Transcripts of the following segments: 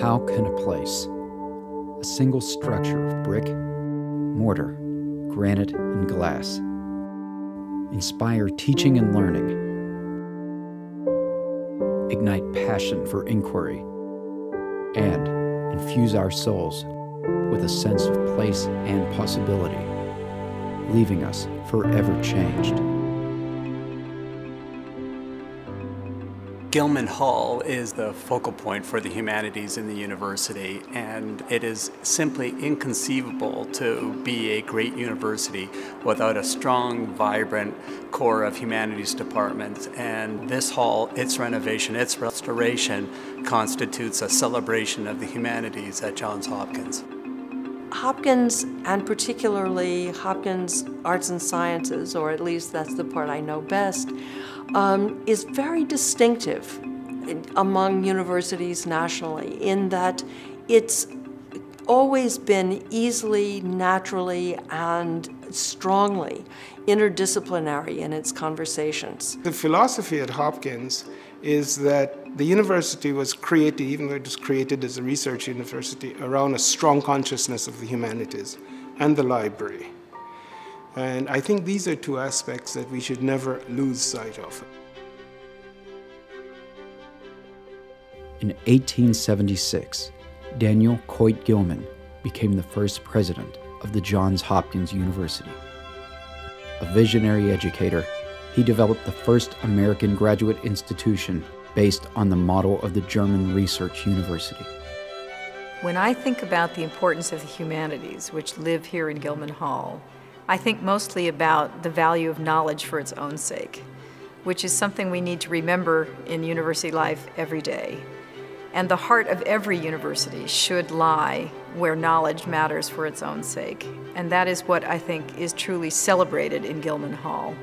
How can a place, a single structure of brick, mortar, granite, and glass, inspire teaching and learning, ignite passion for inquiry, and infuse our souls with a sense of place and possibility, leaving us forever changed? Gilman Hall is the focal point for the humanities in the university, and it is simply inconceivable to be a great university without a strong, vibrant core of humanities departments. And this hall, its renovation, its restoration, constitutes a celebration of the humanities at Johns Hopkins. Hopkins, and particularly Hopkins Arts and Sciences, or at least that's the part I know best, is very distinctive among universities nationally in that it's always been easily, naturally, and strongly interdisciplinary in its conversations. The philosophy at Hopkins is that the university was created, even though it was created as a research university, around a strong consciousness of the humanities and the library. And I think these are two aspects that we should never lose sight of. In 1876, Daniel Coit Gilman became the first president of the Johns Hopkins University. A visionary educator, he developed the first American graduate institution based on the model of the German Research University. When I think about the importance of the humanities, which live here in Gilman Hall, I think mostly about the value of knowledge for its own sake, which is something we need to remember in university life every day. And the heart of every university should lie where knowledge matters for its own sake. And that is what I think is truly celebrated in Gilman Hall.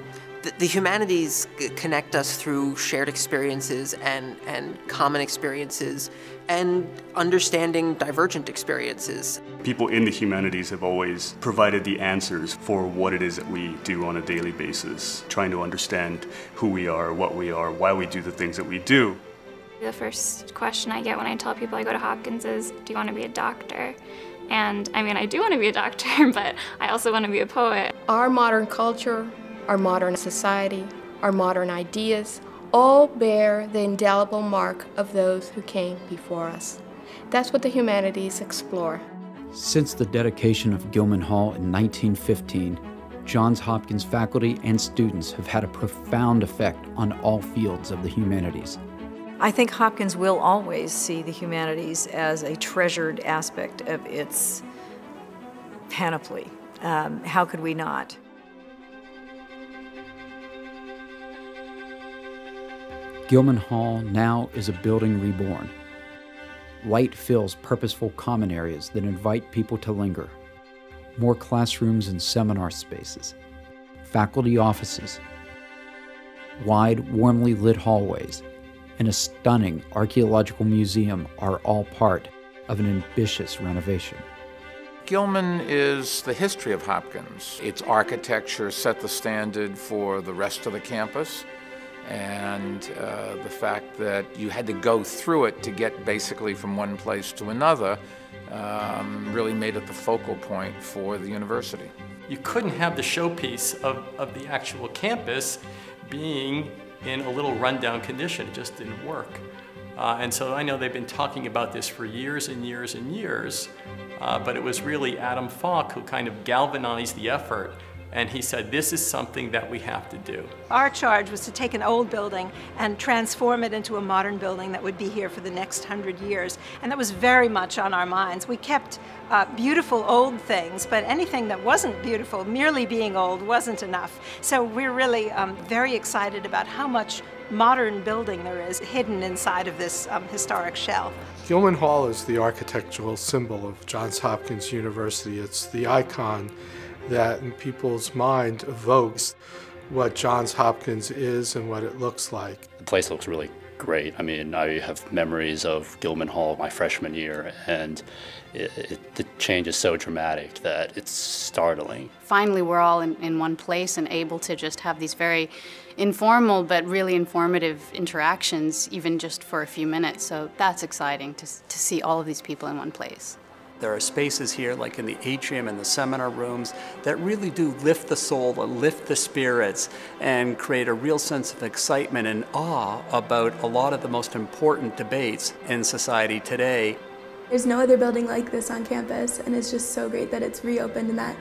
The humanities connect us through shared experiences and common experiences and understanding divergent experiences. People in the humanities have always provided the answers for what it is that we do on a daily basis, trying to understand who we are, what we are, why we do the things that we do. The first question I get when I tell people I go to Hopkins is, do you want to be a doctor? And I mean, I do want to be a doctor, but I also want to be a poet. Our modern culture, our modern society, our modern ideas, all bear the indelible mark of those who came before us. That's what the humanities explore. Since the dedication of Gilman Hall in 1915, Johns Hopkins faculty and students have had a profound effect on all fields of the humanities. I think Hopkins will always see the humanities as a treasured aspect of its panoply. How could we not? Gilman Hall now is a building reborn. Light fills purposeful common areas that invite people to linger. More classrooms and seminar spaces. Faculty offices. Wide, warmly lit hallways. And a stunning archaeological museum are all part of an ambitious renovation. Gilman is the history of Hopkins. Its architecture set the standard for the rest of the campus, and the fact that you had to go through it to get basically from one place to another really made it the focal point for the university. You couldn't have the showpiece of the actual campus being in a little rundown condition. It just didn't work. And so I know they've been talking about this for years and years and years, but it was really Adam Falk who kind of galvanized the effort, and he said, this is something that we have to do. Our charge was to take an old building and transform it into a modern building that would be here for the next 100 years. And that was very much on our minds. We kept beautiful old things, but anything that wasn't beautiful, merely being old, wasn't enough. So we're really very excited about how much modern building there is hidden inside of this historic shell. Gilman Hall is the architectural symbol of Johns Hopkins University. It's the icon that in people's mind evokes what Johns Hopkins is and what it looks like. The place looks really great. I mean, I have memories of Gilman Hall my freshman year, and the change is so dramatic that it's startling. Finally, we're all in one place and able to just have these very informal but really informative interactions, even just for a few minutes. So that's exciting to see all of these people in one place. There are spaces here, like in the atrium and the seminar rooms, that really do lift the soul and lift the spirits and create a real sense of excitement and awe about a lot of the most important debates in society today. There's no other building like this on campus, and it's just so great that it's reopened and that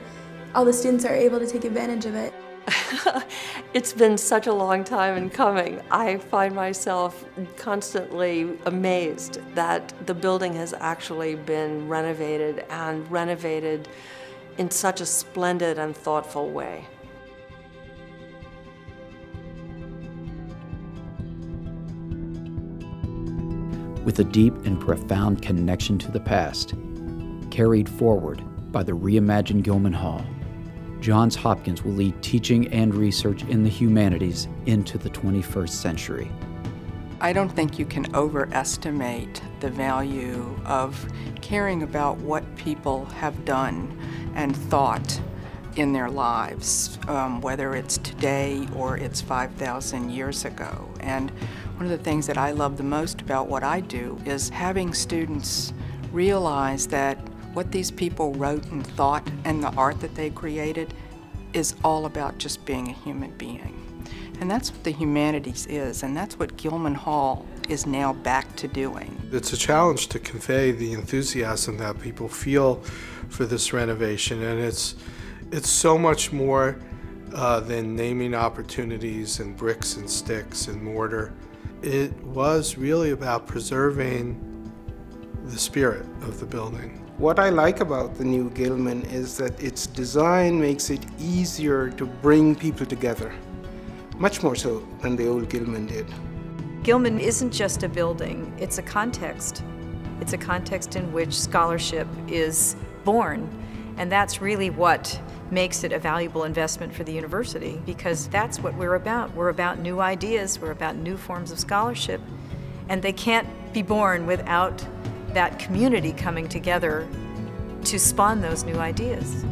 all the students are able to take advantage of it. It's been such a long time in coming. I find myself constantly amazed that the building has actually been renovated, and renovated in such a splendid and thoughtful way. With a deep and profound connection to the past, carried forward by the reimagined Gilman Hall, Johns Hopkins will lead teaching and research in the humanities into the 21st century. I don't think you can overestimate the value of caring about what people have done and thought in their lives, whether it's today or it's 5,000 years ago. And one of the things that I love the most about what I do is having students realize that what these people wrote and thought and the art that they created is all about just being a human being. And that's what the humanities is, and that's what Gilman Hall is now back to doing. It's a challenge to convey the enthusiasm that people feel for this renovation, and it's so much more than naming opportunities and bricks and sticks and mortar. It was really about preserving the spirit of the building. What I like about the new Gilman is that its design makes it easier to bring people together, much more so than the old Gilman did. Gilman isn't just a building, it's a context. It's a context in which scholarship is born, and that's really what makes it a valuable investment for the university, because that's what we're about. We're about new ideas, we're about new forms of scholarship, and they can't be born without that community coming together to spawn those new ideas.